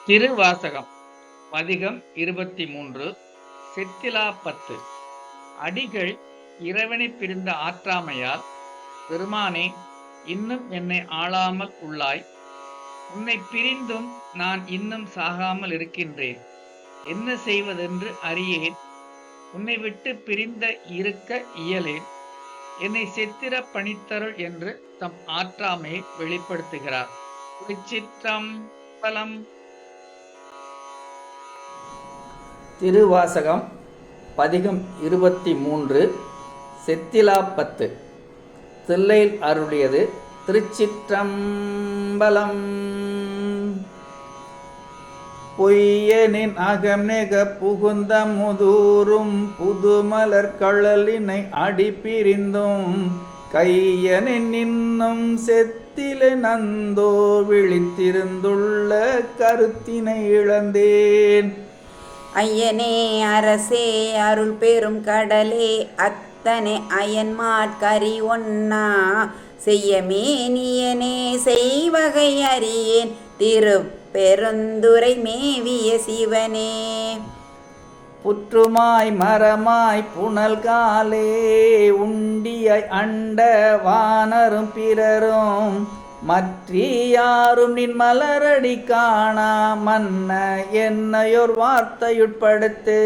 திருவாசகம் பதிகம் 23 செத்திலாப்பத்து. அடிகள் இறைவனைப் பிரிந்த ஆற்றாமையால், பெருமானே, இன்னும் என்னை ஆளாமல் உள்ளாய். உன்னை பிரிந்தும் நான் இன்னும் சாகாமல் இருக்கின்றேன். என்ன செய்வதென்று அறியேன். உன்னை விட்டு பிரிந்த இருக்க இயலேன். என்னை செத்திர பணித்தருள் என்று தம் ஆற்றாமையை வெளிப்படுத்துகிறார். திருச்சிற்றம்பலம். திருவாசகம் பதிகம் 23 செத்திலாப்பத்து. தில்லையில் அருளியது. திருச்சிற்றம்பலம். பொய்யனின் அகம்நெக புகுந்த முதூரும் புதுமலர் கழலினை அடிப்பிரிந்தும் கையனின் இன்னும் செத்திலே நந்தோ விழித்திருந்துள்ள கருத்தினை இழந்தேன். ஐயனே அரசே அருள் பெரும் கடலே அத்தனை அயன்மாட்கரி ஒன்னா செய்யமேனியனே செய்வகை அறியேன் திருப்பெருந்துறை மேவிய சிவனே. புற்றுமாய் மரமாய் புனல் காலே உண்டியாய் அண்ட வானரும் பிறரும் மற்றியாரும் நின் மலரடி காணா மன்ன என்னையோர் வார்த்தையுட்படுத்து.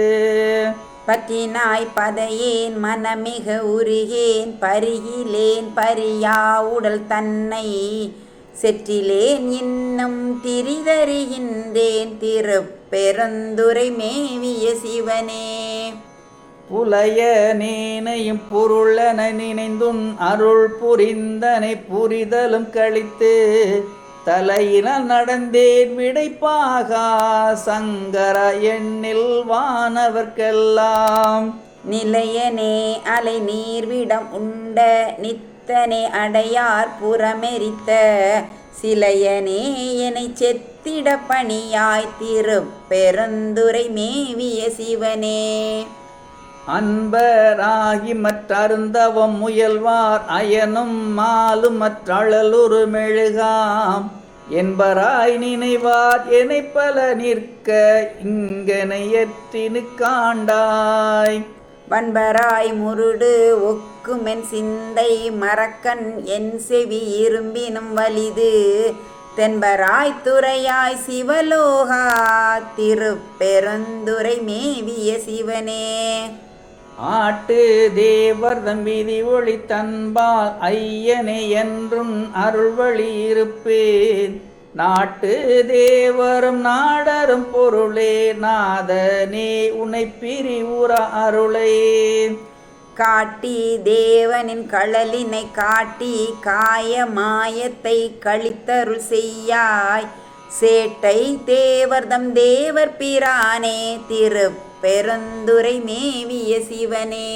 பற்றினாய் பதையேன் மனமிக உருகேன் பருகிலேன் பரியா உடல் தன்னை செற்றிலேன் இன்னும் திரிதறிகின்றேன் திருப்பெருந்துறை மேவிய சிவனே. புலைய நேனையும் பொருளென நினைந்துன் அருள் புரிந்தனை புரிதலும் கழித்து தலையினால் நடந்தேன் விடைப்பாகா சங்கர எண்ணில் வானவர்க்கெல்லாம். நிலையனே அலை நீர்விடம் உண்ட நித்தனே அடையார் புறமெரித்த சிலையனே என்னை செத்திட பணியாய் திருப்பெருந்துறை மேவிய சிவனே. அன்பராகி மற்றருந்தவம் முயல்வார் அயனும் மாலும் மற்றழலுரு மெழுகாம் என்பராய் நினைவார் என்னை பல நிற்க இங்கனையற்றினு காண்டாய். வன்பராய் முருடு ஒக்குமென் சிந்தை மரக்கண் என் செவி இரும்பினும் வலிது தென்பராய் துறையாய் சிவலோகா திருப்பெருந்துறை மேவிய சிவனே. ஆட்டு தேவர் தம்பிதி ஒளி தன்பால் ஐயனே என்றும் அருள்வழி இருப்பேன். நாட்டு தேவரும் நாடரும் பொருளே நாதனே உன்னை பிரிவுற அருளே. காட்டி தேவனின் கழலினை காட்டி காய மாயத்தை கழித்தருள் செய்யாய் சேட்டை தேவர்தம் தேவர் பிரானே திருப்பெருந்துறை மேவிய சிவனே.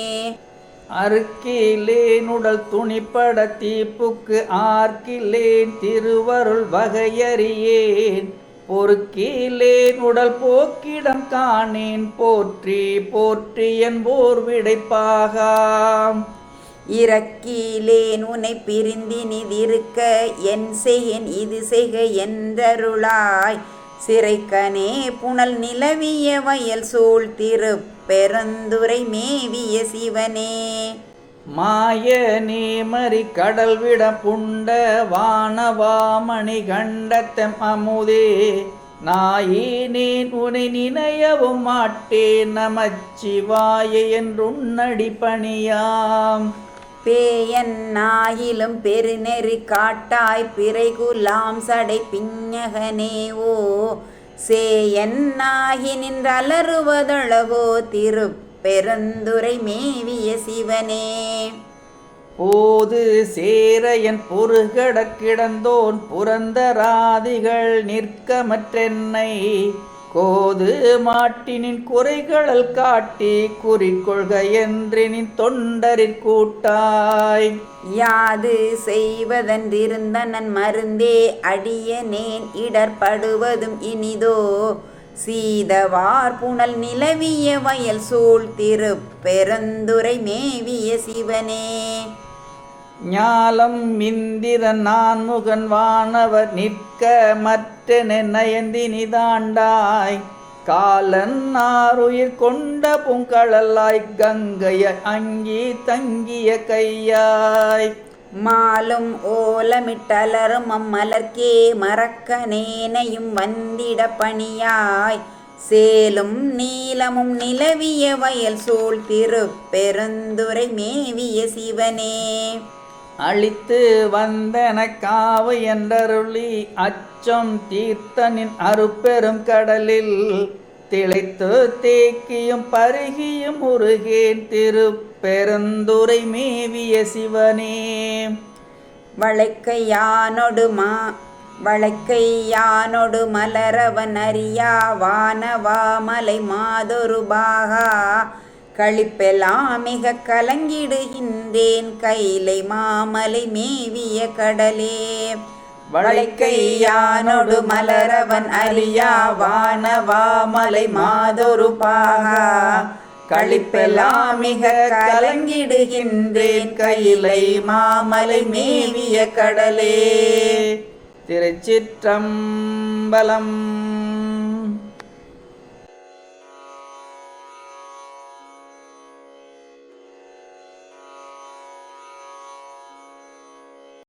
அறுக்கிலேன் உடல் துணிப்பட தீப்புக்கு ஆர்க்கிலேன் திருவருள் வகையறியேன் பொறுக்கிலேன் உடல் போக்கிடம் காணேன் போற்றி போற்றி என்போர் விடைப்பாகாம். இறக்கிலேன் உன்னை பிரிந்தினிதிருக்க என் செய்கேன் இது செய்க என்றருளாய் சிறைக்கனே புனல் நிலவிய வயல் சூழ் திருப்பெருந்துறை மேவிய சிவனே. மாய நேமரி கடல் விட புண்ட வானவாமணி கண்டத்தம் அமுதே நாயினேன் உனை நினையவும் மாட்டேன் நமச்சிவாய என்றுன்னடி பணியாம். பேயன் நாயிலும் பெருநெறி காட்டாய் பிறைகுலாம் சடை பிஞகனேவோ சேயன் நாகி நின்றலறுவதழகோ திருப்பெருந்துறை மேவிய சிவனே. போது சேர என் பொறுகட கிடந்தோன் புரந்தராதிகள் நிற்கமற்றென்னை கோது மாட்டினின் குறைகளல் காட்டி குறிக்கொள்க என்றினின் தொண்டரிற் கூட்டாய். யாது செய்வதென்றிருந்தனன் மருந்தே அடியனேன் இடர்படுவதும் இனிதோ சீதவார் புனல் நிலவிய வயல் சூழ் திருப்பெருந்துறை மேவிய சிவனே. ஞாலம் இந்திரன் நான்முகன் வானவர் நிற்க மற்றென நயந்தி நிதாண்டாய் காலன் ஆருயிர் கொண்ட பூங்கழலாய் கங்கைய அங்கி தங்கிய கையாய் மாலும் ஓலமிட்டலரும் அம்மலர்க்கே மறக்க நேனையும் வந்திட பணியாய் சேலும் நீலமும் நிலவிய வயல் சூழ் திருப்பெருந்துறை மேவிய சிவனே அழித்து வந்தன காவு என்றருளி அச்சம் தீர்த்தனின் அருப்பெரும் கடலில் திளைத்து தேக்கியும் பருகியும் உருகேன் திருப்பெருந்துறை மேவிய சிவனே வளைக்கையானொடு மலரவன் அறியா வானவாமலை மாதொரு பாகா களிப்பெல்லாம் மிக கலங்கிடுகின்றேன் கைலை மாமலை மேவிய கடலே வளைக்கையானொடு மலரவன் அறியா வானவாமலை மாதொரு பாகா களிப்பெல்லாம் மிக கலங்கிடுகின்றேன் கைலை மாமலை மேவிய கடலே. திருச்சிற்றம்பலம்.